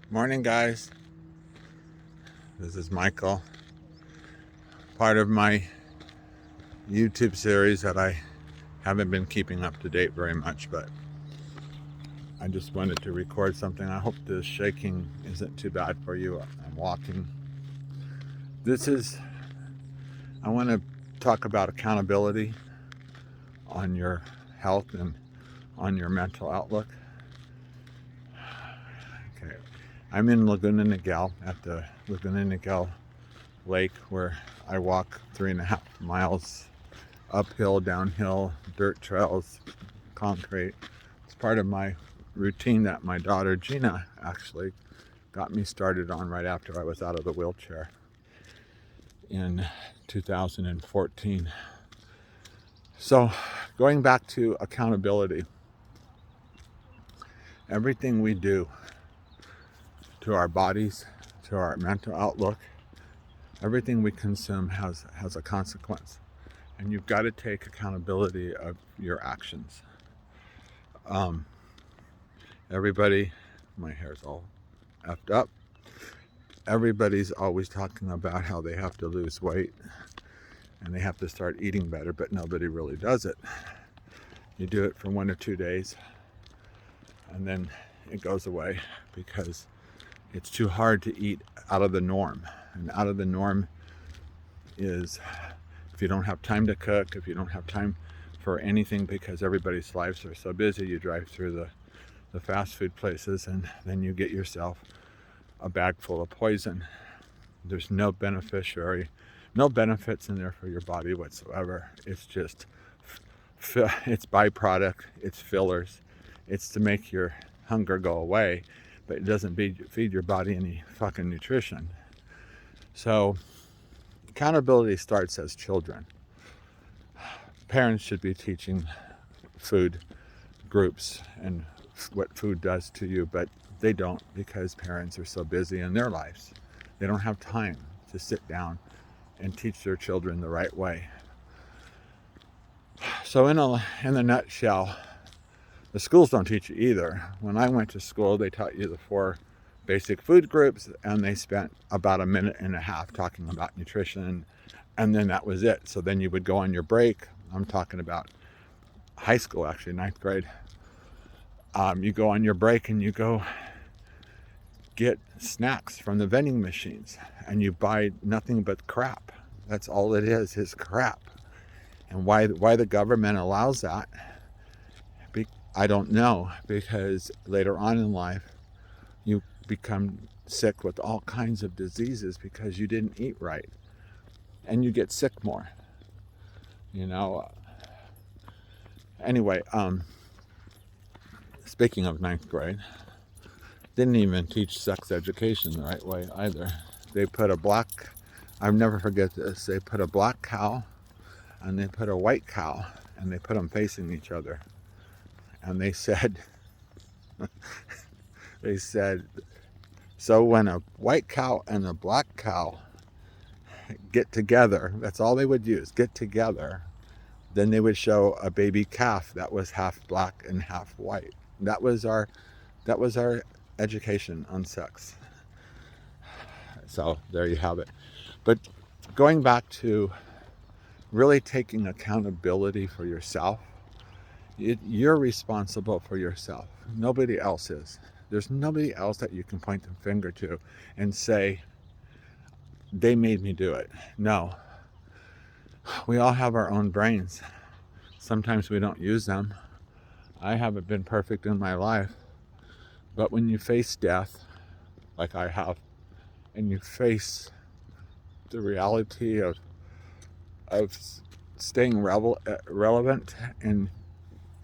Morning, guys. This is Michael, part of my YouTube series that I haven't been keeping up to date very much, but I just wanted to record something. I hope the shaking isn't too bad for you. I'm walking. I want to talk about accountability on your health and on your mental outlook. Okay. I'm in Laguna Niguel at the Laguna Niguel Lake where I walk 3.5 miles uphill, downhill, dirt trails, concrete. It's part of my routine that my daughter Gina actually got me started on right after I was out of the wheelchair in 2014. So, going back to accountability, everything we do to our bodies, to our mental outlook, everything we consume has a consequence. And you've got to take accountability of your actions. Everybody, my hair's all effed up. Everybody's always talking about how they have to lose weight and they have to start eating better, but nobody really does it. You do it for 1 or 2 days and then it goes away because it's too hard to eat out of the norm. And out of the norm is if you don't have time to cook, if you don't have time for anything because everybody's lives are so busy, you drive through the fast food places and then you get yourself a bag full of poison. There's no benefits in there for your body whatsoever. It's just it's byproduct, it's fillers, it's to make your hunger go away, but it doesn't feed your body any fucking nutrition. So accountability starts as children. Parents should be teaching food groups and what food does to you, but they don't because parents are so busy in their lives. They don't have time to sit down and teach their children the right way. So in a nutshell, the schools don't teach you either. When I went to school, they taught you the 4 basic food groups, and they spent about 1.5 minutes talking about nutrition, and then that was it. So then you would go on your break. I'm talking about high school, actually, 9th grade. You go on your break and you go get snacks from the vending machines and you buy nothing but crap. That's all it is crap. And why the government allows that, I don't know, because later on in life you become sick with all kinds of diseases because you didn't eat right and you get sick more, anyway. Speaking of 9th grade, didn't even teach sex education the right way either. They put I'll never forget this, they put a black cow and they put a white cow and they put them facing each other. And they said, so when a white cow and a black cow get together, that's all they would use, get together, then they would show a baby calf that was half black and half white. That was our education on sex. So there you have it. But going back to really taking accountability for yourself, you're responsible for yourself. Nobody else is. There's nobody else that you can point the finger to and say, they made me do it. No. We all have our own brains. Sometimes we don't use them. I haven't been perfect in my life. But when you face death, like I have, and you face the reality of staying relevant and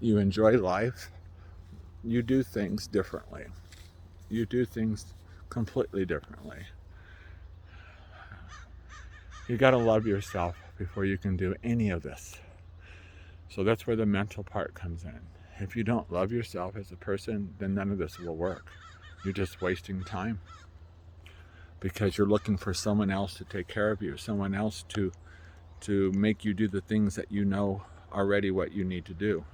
you enjoy life, you do things differently. You do things completely differently. You got to love yourself before you can do any of this. So that's where the mental part comes in. If you don't love yourself as a person, then none of this will work. You're just wasting time because you're looking for someone else to take care of you, someone else to make you do the things that you know already what you need to do.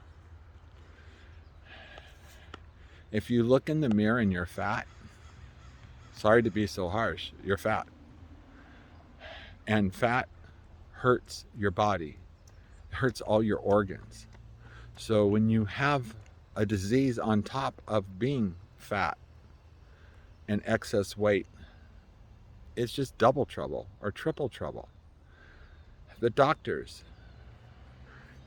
If you look in the mirror and you're fat, Sorry to be so harsh. You're fat. And fat hurts your body. It hurts all your organs. So when you have a disease on top of being fat and excess weight, it's just double trouble or triple trouble. The doctors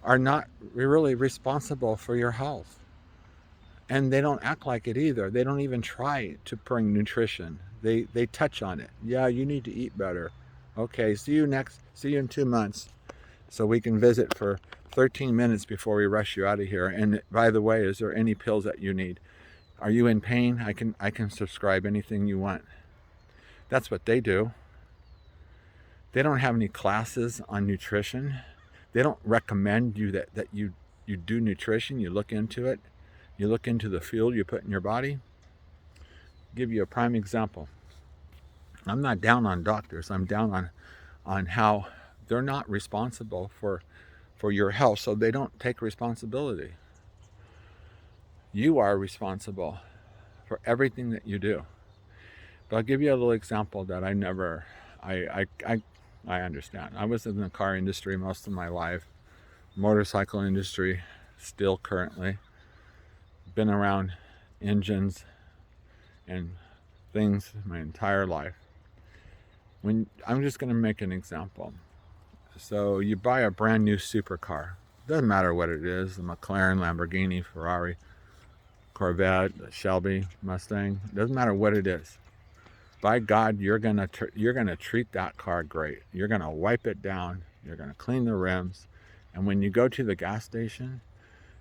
are not really responsible for your health. And they don't act like it either. They don't even try to bring nutrition. They touch on it. Yeah, you need to eat better. Okay, see you in 2 months. So we can visit for 13 minutes before we rush you out of here. And by the way, is there any pills that you need? Are you in pain? I can prescribe anything you want. That's what they do. They don't have any classes on nutrition. They don't recommend you that you do nutrition. You look into it. You look into the fuel you put in your body. I'll give you a prime example. I'm not down on doctors. I'm down on how they're not responsible for your health, so they don't take responsibility. You are responsible for everything that you do. But I'll give you a little example that I understand. I was in the car industry most of my life, motorcycle industry, still currently. Been around engines and things my entire life. I'm just going to make an example. So you buy a brand new supercar. Doesn't matter what it is, the McLaren, Lamborghini, Ferrari, Corvette, Shelby, Mustang. Doesn't matter what it is. By God, you're gonna treat that car great. You're gonna wipe it down. You're gonna clean the rims, and when you go to the gas station,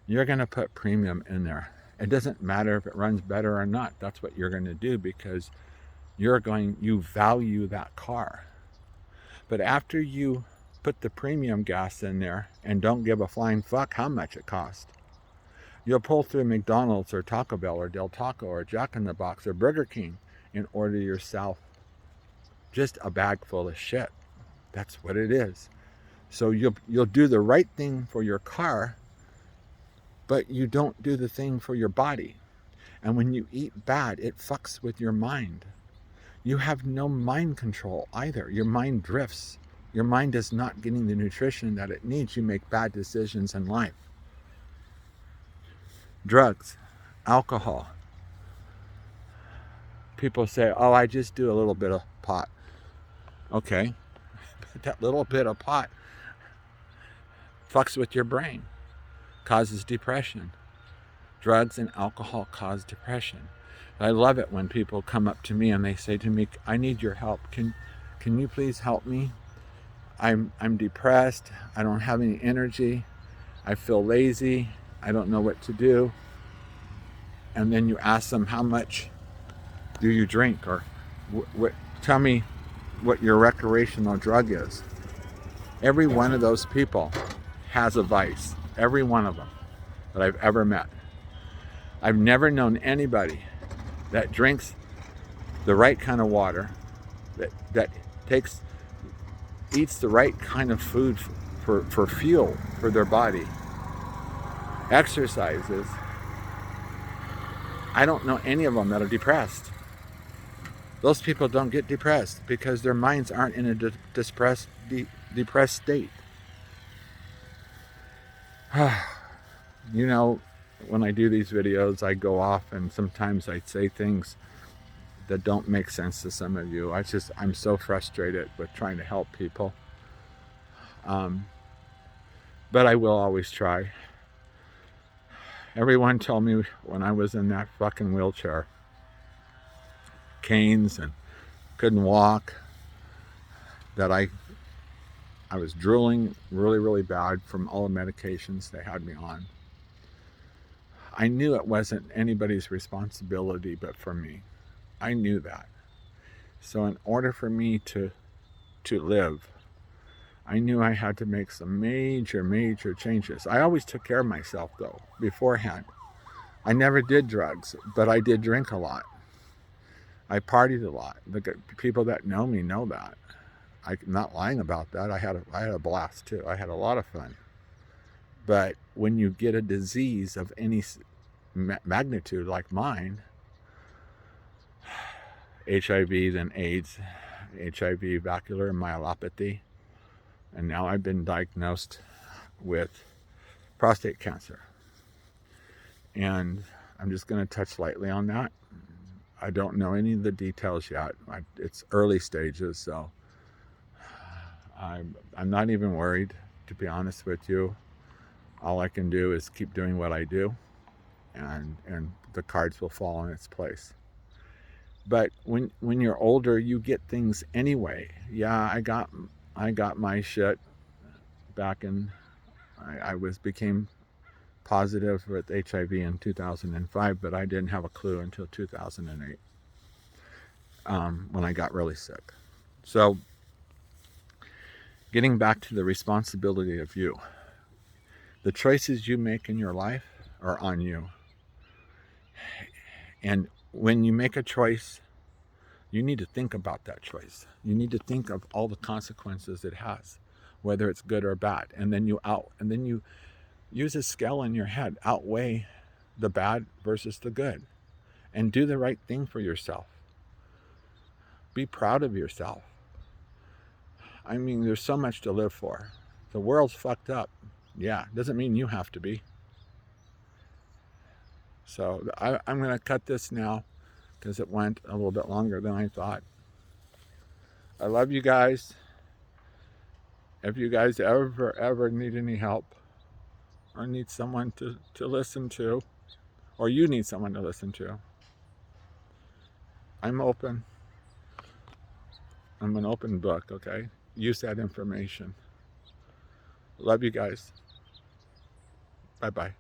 you're gonna put premium in there. It doesn't matter if it runs better or not. That's what you're gonna do because you value that car. But after you put the premium gas in there and don't give a flying fuck how much it costs, you'll pull through McDonald's or Taco Bell or Del Taco or Jack in the Box or Burger King and order yourself just a bag full of shit. That's what it is. So you'll do the right thing for your car, but you don't do the thing for your body. And when you eat bad, it fucks with your mind. You have no mind control either. Your mind drifts. Your mind is not getting the nutrition that it needs. You make bad decisions in life. Drugs, alcohol. People say, oh, I just do a little bit of pot. Okay, but that little bit of pot fucks with your brain, causes depression. Drugs and alcohol cause depression. I love it when people come up to me and they say to me, I need your help. Can you please help me? I'm depressed. I don't have any energy. I feel lazy. I don't know what to do. And then you ask them, how much do you drink? Or tell me what your recreational drug is. Every one of those people has a vice. Every one of them that I've ever met. I've never known anybody that drinks the right kind of water, that eats the right kind of food for fuel for their body, exercises. I don't know any of them that are depressed. Those people don't get depressed because their minds aren't in a depressed state. You know, when I do these videos, I go off and sometimes I say things that don't make sense to some of you. I'm so frustrated with trying to help people. But I will always try. Everyone told me when I was in that fucking wheelchair, canes and couldn't walk, that I was drooling really, really bad from all the medications they had me on. I knew it wasn't anybody's responsibility but for me. I knew that. So in order for me to live, I knew I had to make some major changes. I always took care of myself though, beforehand. I never did drugs, but I did drink a lot. I partied a lot. The people that know me know that. I'm not lying about that. I had a blast too. I had a lot of fun. But when you get a disease of any magnitude like mine, HIV, then AIDS, HIV Vacuolar Myelopathy, and now I've been diagnosed with prostate cancer. And I'm just going to touch lightly on that. I don't know any of the details yet. It's early stages, so I'm not even worried, to be honest with you. All I can do is keep doing what I do, and the cards will fall in its place. But when you're older, you get things anyway. Yeah, I got my shit back in. I became positive with HIV in 2005, but I didn't have a clue until 2008 when I got really sick. So, getting back to the responsibility of you, the choices you make in your life are on you. And when you make a choice, you need to think about that choice. You need to think of all the consequences it has, whether it's good or bad. And then you use a scale in your head, outweigh the bad versus the good, and do the right thing for yourself. Be proud of yourself. I mean, there's so much to live for. The world's fucked up. Yeah, doesn't mean you have to be. So I'm going to cut this now because it went a little bit longer than I thought. I love you guys. If you guys ever need any help or need someone to listen to, or you need someone to listen to, I'm open. I'm an open book, okay? Use that information. Love you guys. Bye-bye.